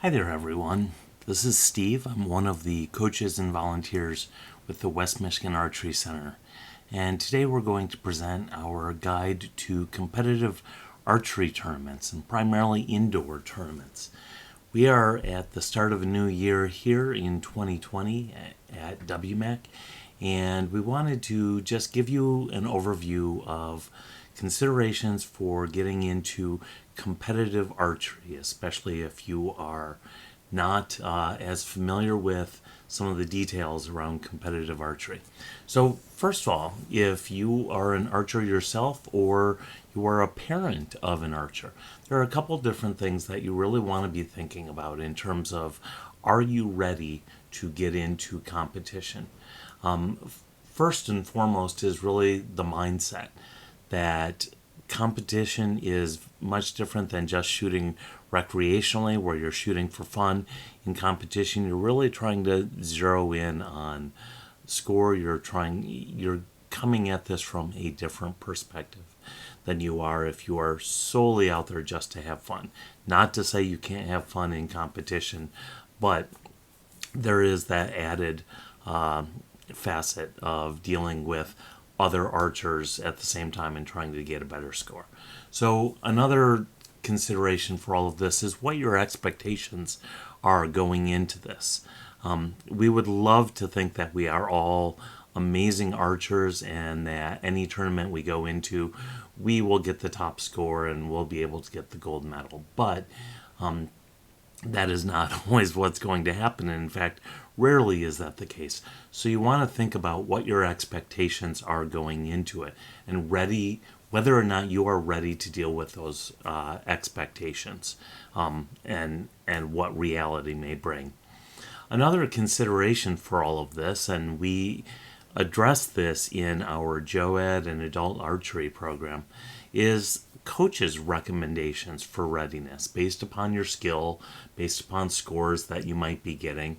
Hi there, everyone. This is Steve. I'm one of the coaches and volunteers with the West Michigan Archery Center. And today we're going to present our guide to competitive archery tournaments and primarily indoor tournaments. We are at the start of a new year here in 2020 at WMAC, and we wanted to just give you an overview of considerations for getting into competitive archery, especially if you are not as familiar with some of the details around competitive archery. So first of all, if you are an archer yourself or you are a parent of an archer, there are a couple different things that you really want to be thinking about in terms of, are you ready to get into competition? First and foremost is really the mindset that competition is much different than just shooting recreationally, where you're shooting for fun. In competition, you're really trying to zero in on score. You're coming at this from a different perspective than you are if you are solely out there just to have fun. Not to say you can't have fun in competition, but there is that added facet of dealing with other archers at the same time and trying to get a better score. So another consideration for all of this is what your expectations are going into this. We would love to think that we are all amazing archers and that any tournament we go into, we will get the top score and we'll be able to get the gold medal. But that is not always what's going to happen. And in fact, rarely is that the case. So you want to think about what your expectations are going into it and whether or not you are ready to deal with those expectations and what reality may bring. Another consideration for all of this, and we address this in our JOED and adult archery program, is coaches' recommendations for readiness based upon your skill, based upon scores that you might be getting,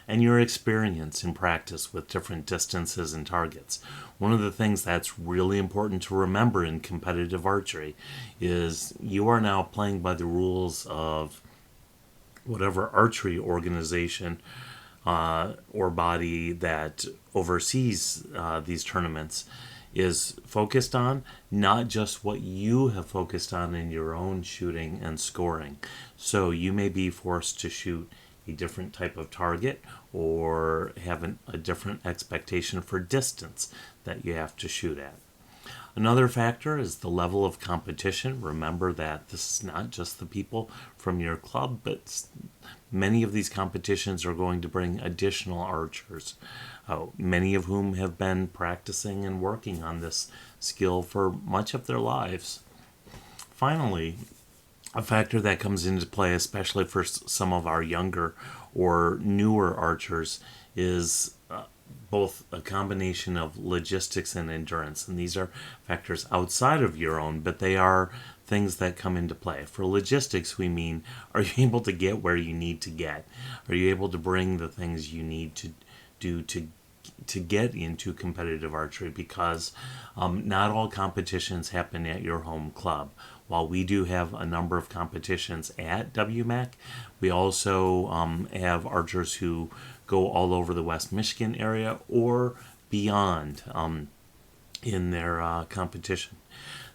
and your experience in practice with different distances and targets. One of the things that's really important to remember in competitive archery is you are now playing by the rules of whatever archery organization or body that oversees these tournaments is focused on, not just what you have focused on in your own shooting and scoring. So you may be forced to shoot a different type of target or have a different expectation for distance that you have to shoot at. Another factor is the level of competition. Remember that this is not just the people from your club, but many of these competitions are going to bring additional archers, many of whom have been practicing and working on this skill for much of their lives. Finally, a factor that comes into play, especially for some of our younger or newer archers, is both a combination of logistics and endurance. And these are factors outside of your own, but they are things that come into play. For logistics, we mean, are you able to get where you need to get? Are you able to bring the things you need to do to get into competitive archery? Because not all competitions happen at your home club. While we do have a number of competitions at WMAC, we also have archers who go all over the West Michigan area or beyond in their competition.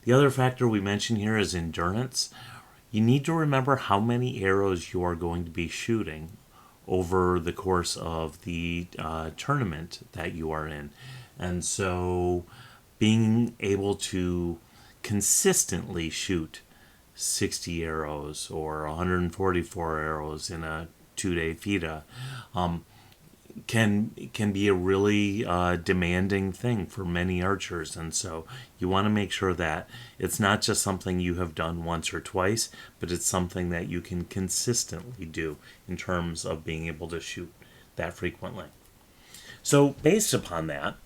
The other factor we mention here is endurance. You need to remember how many arrows you are going to be shooting over the course of the tournament that you are in. And so being able to consistently shoot 60 arrows or 144 arrows in a 2-day FIDA can be a really demanding thing for many archers. And so you want to make sure that it's not just something you have done once or twice, but it's something that you can consistently do in terms of being able to shoot that frequently. So based upon that,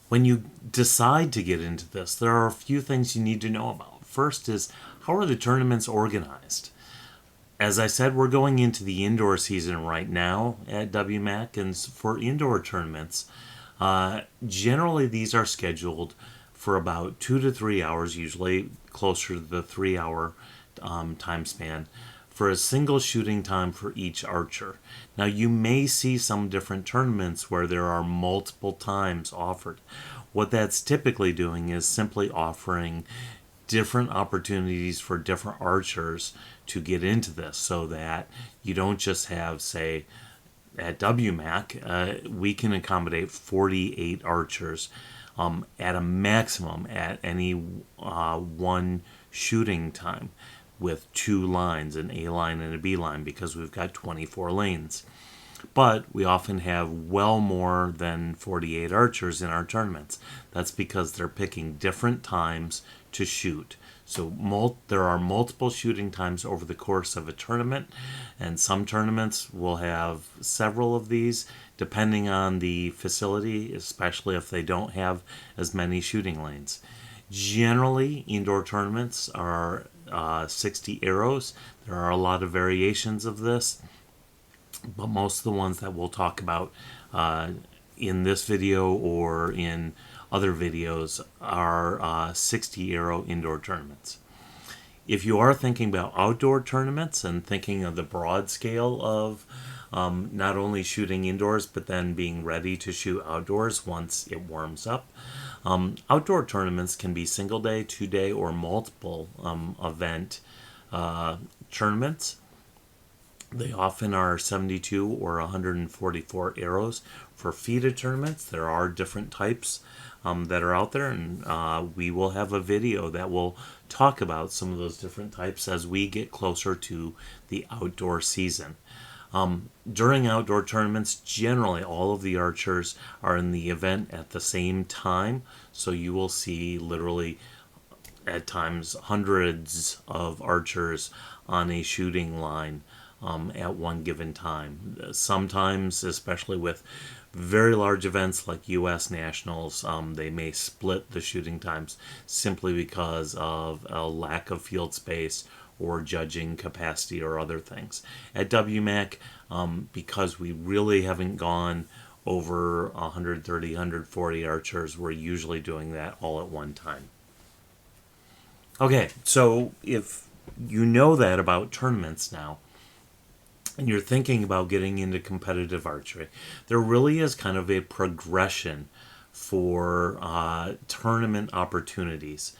when you decide to get into this, there are a few things you need to know about. First is, how are the tournaments organized? As I said, we're going into the indoor season right now at WMAC, and for indoor tournaments, generally these are scheduled for about 2 to 3 hours, usually closer to the 3 hour time span, for a single shooting time for each archer. Now, you may see some different tournaments where there are multiple times offered. What that's typically doing is simply offering different opportunities for different archers to get into this, so that you don't just have, say, at WMAC, we can accommodate 48 archers at a maximum at any one shooting time, with two lines, an A line and a B line, because we've got 24 lanes. But we often have well more than 48 archers in our tournaments. That's because they're picking different times to shoot. So there are multiple shooting times over the course of a tournament, and some tournaments will have several of these depending on the facility, especially if they don't have as many shooting lanes. Generally, indoor tournaments are 60 arrows. There are a lot of variations of this, but most of the ones that we'll talk about in this video or in other videos are 60 arrow indoor tournaments. If you are thinking about outdoor tournaments and thinking of the broad scale of not only shooting indoors but then being ready to shoot outdoors once it warms up, outdoor tournaments can be single day, 2-day, or multiple event tournaments. They often are 72 or 144 arrows for FIDA tournaments. There are different types that are out there, and we will have a video that will talk about some of those different types as we get closer to the outdoor season. During outdoor tournaments, generally all of the archers are in the event at the same time, so you will see literally at times hundreds of archers on a shooting line at one given time. Sometimes, especially with very large events like U.S. Nationals, they may split the shooting times simply because of a lack of field space or judging capacity or other things. At WMAC, because we really haven't gone over 130, 140 archers, we're usually doing that all at one time. Okay, so if you know that about tournaments now, and you're thinking about getting into competitive archery, there really is kind of a progression for tournament opportunities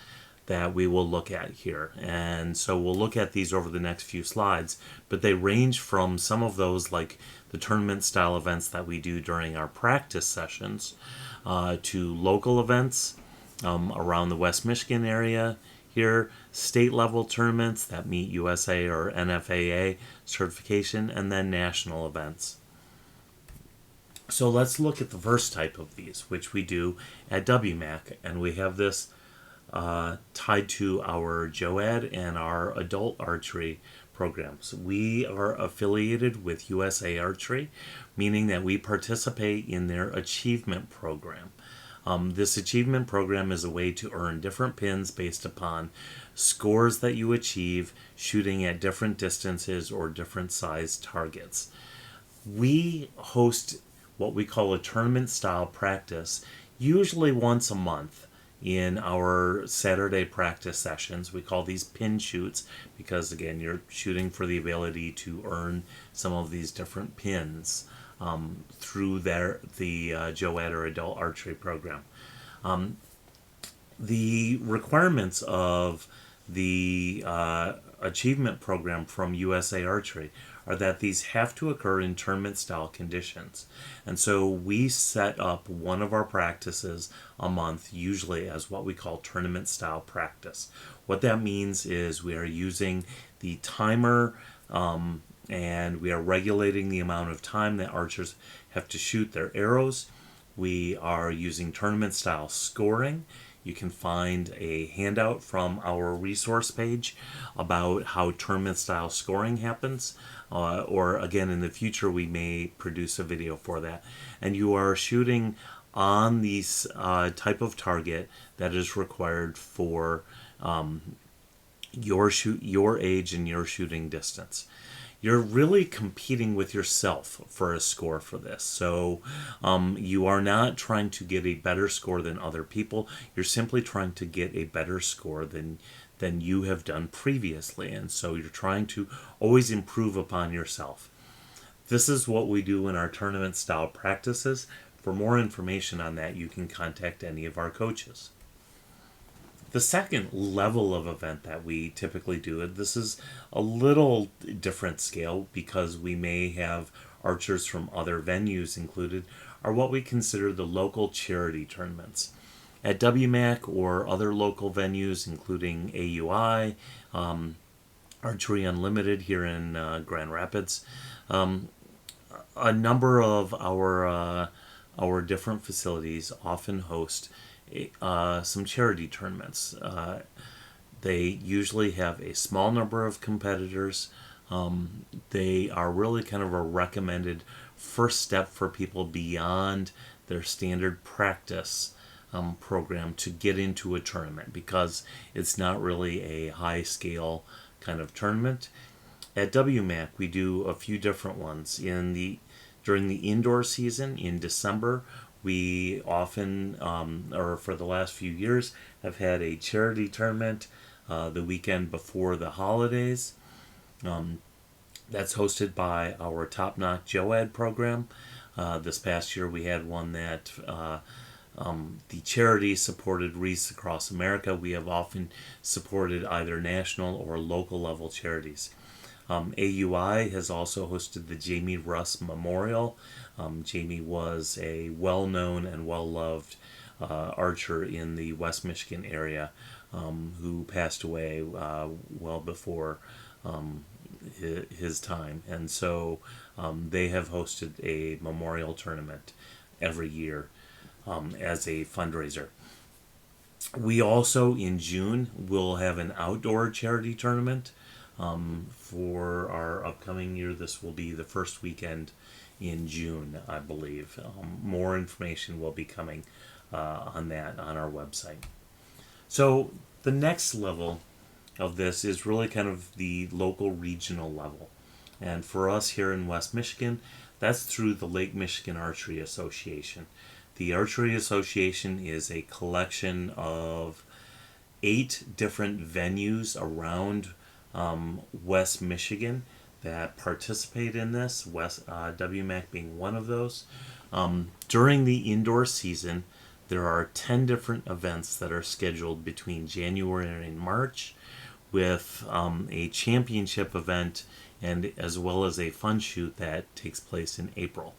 that we will look at here. And so we'll look at these over the next few slides, but they range from some of those, like the tournament style events that we do during our practice sessions, to local events around the West Michigan area here, state level tournaments that meet USA or NFAA certification, and then national events. So let's look at the first type of these, which we do at WMAC, and we have this tied to our JOAD and our adult archery programs. We are affiliated with USA Archery, meaning that we participate in their achievement program. This achievement program is a way to earn different pins based upon scores that you achieve shooting at different distances or different size targets. We host what we call a tournament style practice, usually once a month in our Saturday practice sessions. We call these pin shoots because, again, you're shooting for the ability to earn some of these different pins through the JOAD or adult archery program. The requirements of the achievement program from USA Archery are that these have to occur in tournament style conditions. And so we set up one of our practices a month, usually as what we call tournament style practice. What that means is we are using the timer and we are regulating the amount of time that archers have to shoot their arrows. We are using tournament style scoring. You can find a handout from our resource page about how tournament style scoring happens. Or again, in the future, we may produce a video for that. And you are shooting on these type of target that is required for your age and your shooting distance. You're really competing with yourself for a score for this. So you are not trying to get a better score than other people. You're simply trying to get a better score than than you have done previously. And so you're trying to always improve upon yourself. This is what we do in our tournament style practices. For more information on that, you can contact any of our coaches. The second level of event that we typically do, and this is a little different scale because we may have archers from other venues included, are what we consider the local charity tournaments. At WMAC or other local venues, including AUI, Archery Unlimited here in Grand Rapids, a number of our different facilities often host some charity tournaments. They usually have a small number of competitors. They are really kind of a recommended first step for people beyond their standard practice program to get into a tournament, because it's not really a high scale kind of tournament. At WMAC, we do a few different ones. During the indoor season in December, we often, or for the last few years, have had a charity tournament the weekend before the holidays. That's hosted by our Top Notch JOAD program. This past year, we had one that the charity supported Wreaths Across America. We have often supported either national or local level charities. AUI has also hosted the Jamie Russ Memorial. Jamie was a well-known and well-loved archer in the West Michigan area who passed away well before his time. And so they have hosted a memorial tournament every year as a fundraiser. We also, in June, will have an outdoor charity tournament. For our upcoming year, this will be the first weekend in June, I believe. More information will be coming on that on our website. So the next level of this is really kind of the local regional level. And for us here in West Michigan, that's through the Lake Michigan Archery Association. The Archery Association is a collection of 8 different venues around West Michigan that participate in this, WMAC being one of those. During the indoor season, there are 10 different events that are scheduled between January and March, with a championship event and as well as a fun shoot that takes place in April.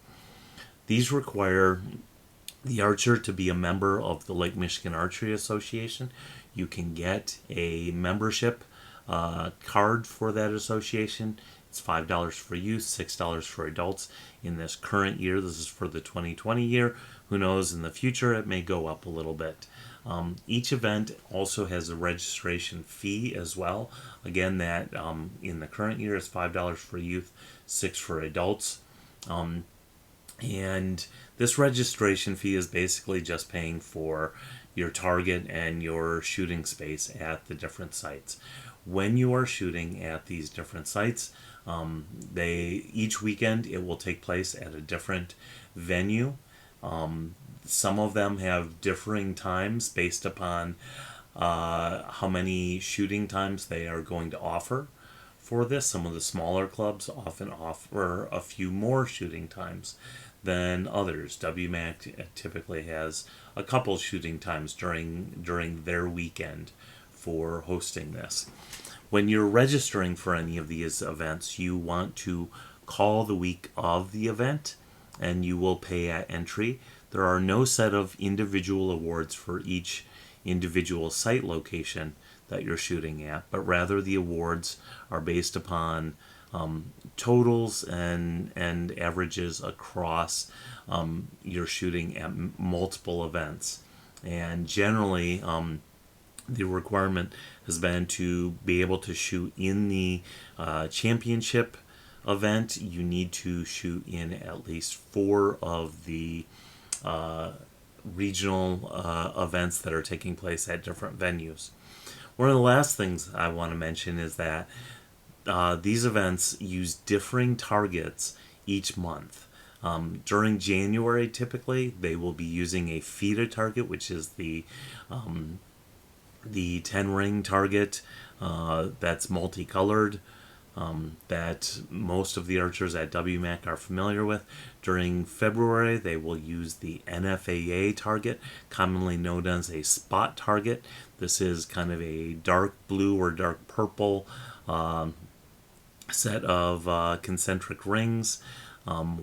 These require the archer to be a member of the Lake Michigan Archery Association. You can get a membership card for that association. It's $5 for youth, $6 for adults. In this current year, this is for the 2020 year. Who knows, in the future it may go up a little bit. Each event also has a registration fee as well. Again, that in the current year is $5 for youth, $6 for adults. And this registration fee is basically just paying for your target and your shooting space at the different sites. When you are shooting at these different sites, each weekend it will take place at a different venue. Some of them have differing times based upon how many shooting times they are going to offer for this. Some of the smaller clubs often offer a few more shooting times than others. WMAC typically has a couple shooting times during their weekend for hosting this. When you're registering for any of these events, you want to call the week of the event, and you will pay at entry. There are no set of individual awards for each individual site location that you're shooting at, but rather the awards are based upon totals and averages across your shooting at multiple events. And generally, the requirement has been to be able to shoot in the championship event. You need to shoot in at least 4 of the regional events that are taking place at different venues. One of the last things I want to mention is that these events use differing targets each month. During January, typically, they will be using a FITA target, which is the the 10 ring target that's multicolored, that most of the archers at WMAC are familiar with. During February, they will use the NFAA target, commonly known as a spot target. This is kind of a dark blue or dark purple set of concentric rings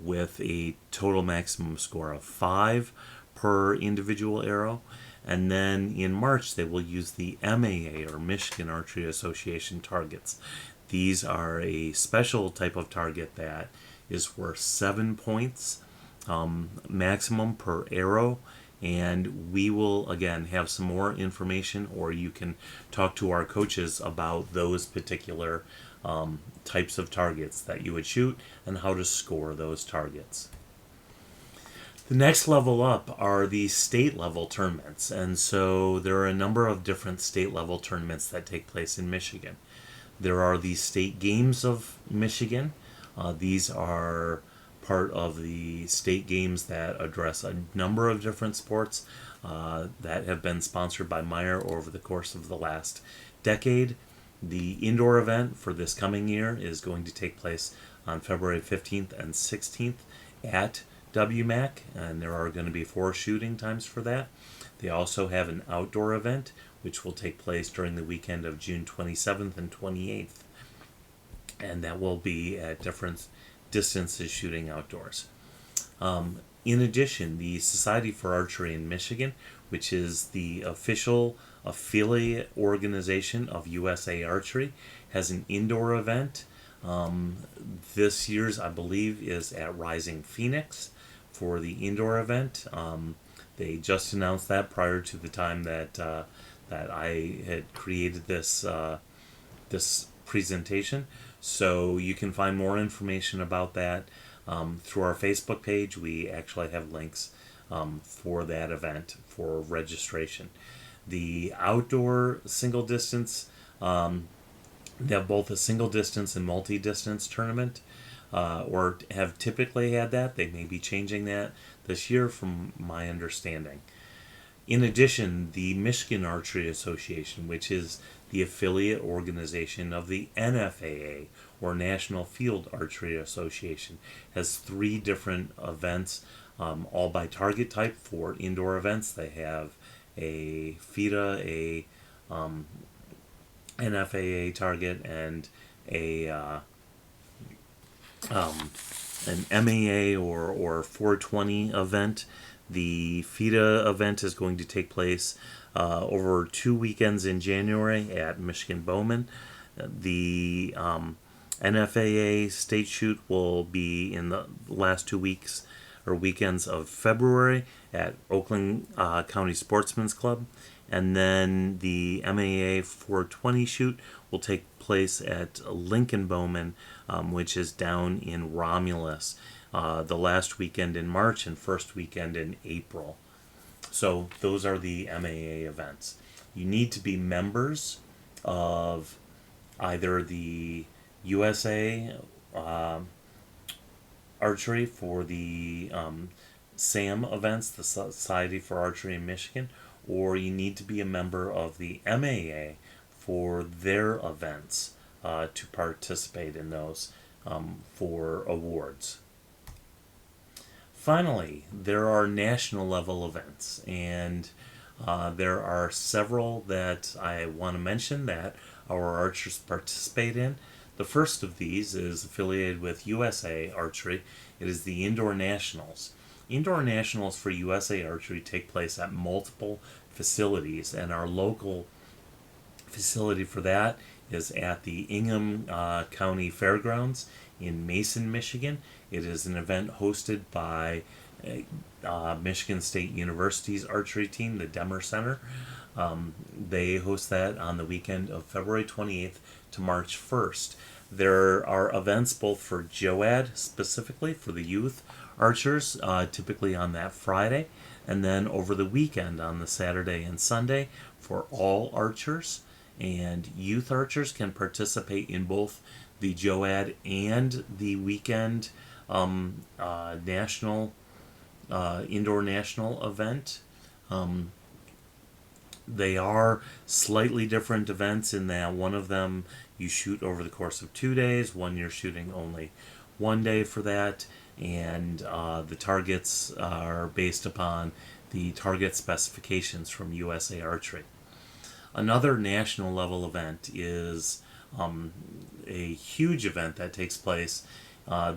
with a total maximum score of 5 per individual arrow. And then in March, they will use the MAA, or Michigan Archery Association targets. These are a special type of target that is worth 7 points maximum per arrow. And we will, again, have some more information, or you can talk to our coaches about those particular types of targets that you would shoot and how to score those targets. The next level up are the state level tournaments, and so there are a number of different state level tournaments that take place in Michigan. There are the state games of Michigan. These are part of the state games that address a number of different sports that have been sponsored by Meyer over the course of the last decade. The indoor event for this coming year is going to take place on February 15th and 16th at WMAC, and there are going to be 4 shooting times for that. They also have an outdoor event, which will take place during the weekend of June 27th and 28th, and that will be at different distances shooting outdoors. In addition, the Society for Archery in Michigan, which is the official affiliate organization of USA Archery, has an indoor event. This year's, I believe, is at Rising Phoenix for the indoor event. They just announced that prior to the time that I had created this presentation. So you can find more information about that through our Facebook page. We actually have links for that event for registration. The outdoor single distance, they have both a single distance and multi-distance tournament, or have typically had that. They may be changing that this year from my understanding. In addition, the Michigan Archery Association, which is the affiliate organization of the NFAA, or National Field Archery Association, has 3 different events, all by target type for indoor events. They have a FIDA, a NFAA target, and an MAA or 420 event. The FIDA event is going to take place over 2 weekends in January at Michigan Bowman. The NFAA state shoot will be in the last 2 weeks or weekends of February at Oakland County Sportsman's Club. And then the MAA 420 shoot will take place at Lincoln Bowman, which is down in Romulus, the last weekend in March and first weekend in April. So those are the MAA events. You need to be members of either the USA Archery for the SAM events, the Society for Archery in Michigan, or you need to be a member of the MAA for their events to participate in those for awards. Finally, there are national level events, and there are several that I want to mention that our archers participate in. The first of these is affiliated with USA Archery. It is the Indoor Nationals. Indoor Nationals for USA Archery take place at multiple facilities, and our local facility for that is at the Ingham County Fairgrounds in Mason, Michigan. It is an event hosted by Michigan State University's archery team, the Demmer Center. They host that on the weekend of February 28th to March 1st. There are events both for JOAD, specifically for the youth archers, typically on that Friday, and then over the weekend on the Saturday and Sunday for all archers. And youth archers can participate in both the JOAD and the weekend national indoor national event. They are slightly different events in that one of them you shoot over the course of 2 days, one you're shooting only 1 day for that, and the targets are based upon the target specifications from USA Archery. Another national level event is a huge event that takes place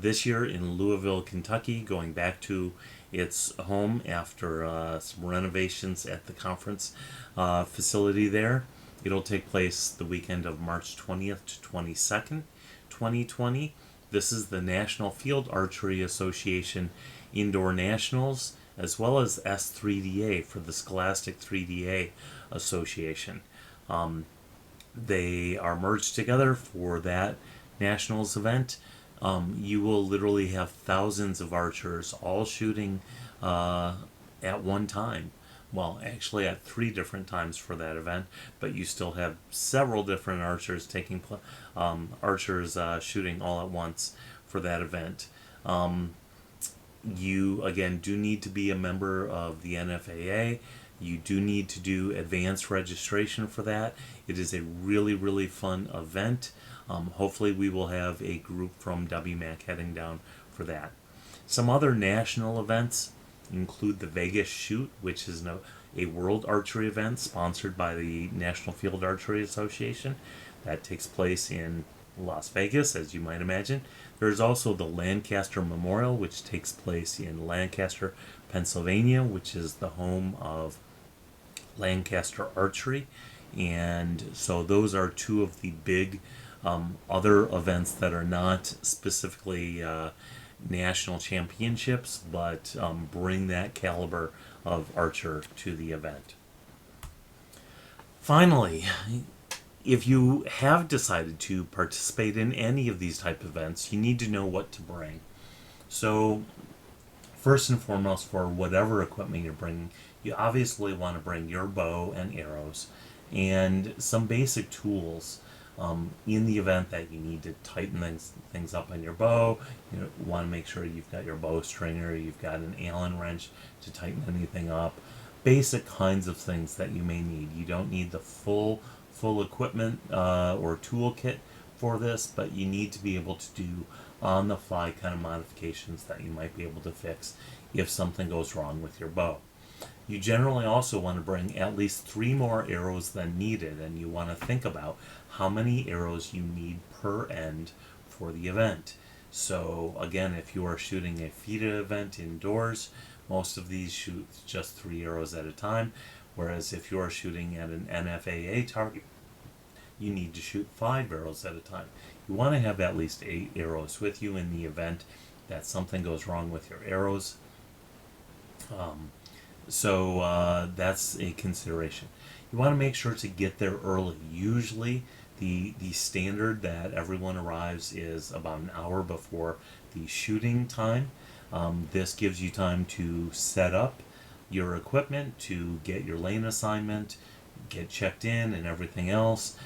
this year in Louisville, Kentucky, going back to its home after some renovations at the conference facility there. It'll take place the weekend of March 20th to 22nd, 2020. This is the National Field Archery Association Indoor Nationals, as well as S3DA for the Scholastic 3DA Association. They are merged together for that nationals event. You will literally have thousands of archers all shooting at one time. Well, actually at 3 different times for that event, but you still have several different archers shooting all at once for that event. You again do need to be a member of the NFAA. You do need to do advanced registration for that. It is a really, really fun event. Hopefully we will have a group from WMAC heading down for that. Some other national events include the Vegas Shoot, which is a world archery event sponsored by the National Field Archery Association. That takes place in Las Vegas, as you might imagine. There's also the Lancaster Memorial, which takes place in Lancaster, Pennsylvania, which is the home of Lancaster Archery. And so those are two of the big other events that are not specifically national championships, but bring that caliber of archer to the event. Finally, if you have decided to participate in any of these type of events, you need to know what to bring. So first and foremost, for whatever equipment you're bringing, you obviously want to bring your bow and arrows and some basic tools in the event that you need to tighten things up on your bow. You want to make sure you've got your bow stringer, you've got an Allen wrench to tighten anything up. Basic kinds of things that you may need. You don't need the full equipment or toolkit for this, but you need to be able to do on-the-fly kind of modifications that you might be able to fix if something goes wrong with your bow. You generally also want to bring at least 3 more arrows than needed, and you want to think about how many arrows you need per end for the event. So again, if you are shooting a FIDA event indoors, most of these shoot just 3 arrows at a time, whereas if you are shooting at an NFAA target, you need to shoot 5 arrows at a time. You want to have at least 8 arrows with you in the event that something goes wrong with your arrows. So that's a consideration. You want to make sure to get there early. Usually the standard that everyone arrives is about an hour before the shooting time. This gives you time to set up your equipment, to get your lane assignment, get checked in and everything else,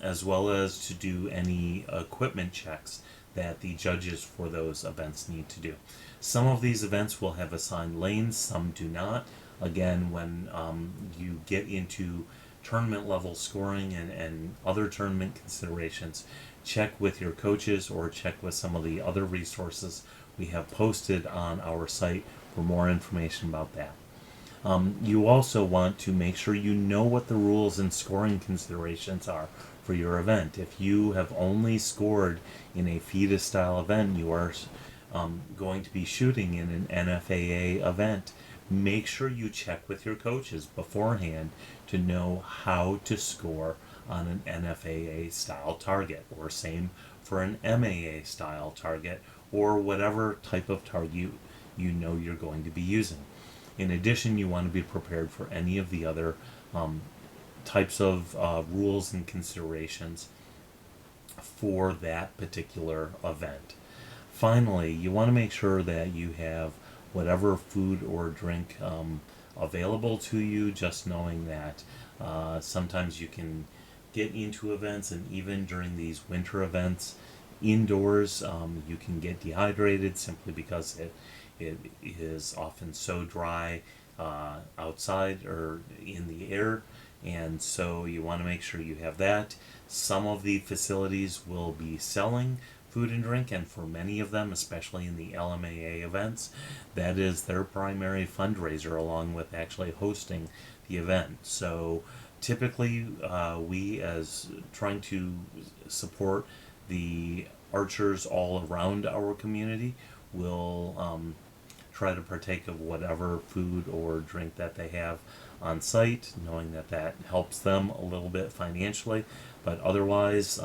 as well as to do any equipment checks that the judges for those events need to do. Some of these events will have assigned lanes, some do not. Again, when you get into tournament level scoring and other tournament considerations, check with your coaches or check with some of the other resources we have posted on our site for more information about that. You also want to make sure you know what the rules and scoring considerations are for your event. If you have only scored in a FIDA style event, you are going to be shooting in an NFAA event. Make sure you check with your coaches beforehand to know how to score on an NFAA style target, or same for an MAA style target, or whatever type of target you know you're going to be using. In addition, you want to be prepared for any of the other types of rules and considerations for that particular event. Finally, you want to make sure that you have whatever food or drink available to you, just knowing that sometimes you can get into events, and even during these winter events indoors, you can get dehydrated simply because it is often so dry outside or in the air and so you want to make sure you have that. Some of the facilities will be selling food and drink, and for many of them, especially in the LMAA events, that is their primary fundraiser along with actually hosting the event. So typically, we, as trying to support the archers all around our community, will try to partake of whatever food or drink that they have on site, knowing that that helps them a little bit financially. But otherwise,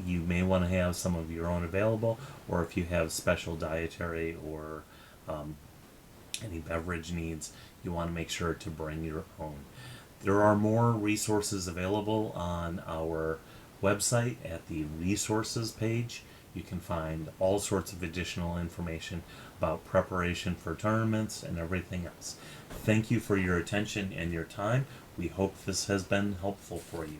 you may want to have some of your own available, or if you have special dietary or any beverage needs, you want to make sure to bring your own. There are more resources available on our website at the resources page. You can find all sorts of additional information about preparation for tournaments and everything else. Thank you for your attention and your time. We hope this has been helpful for you.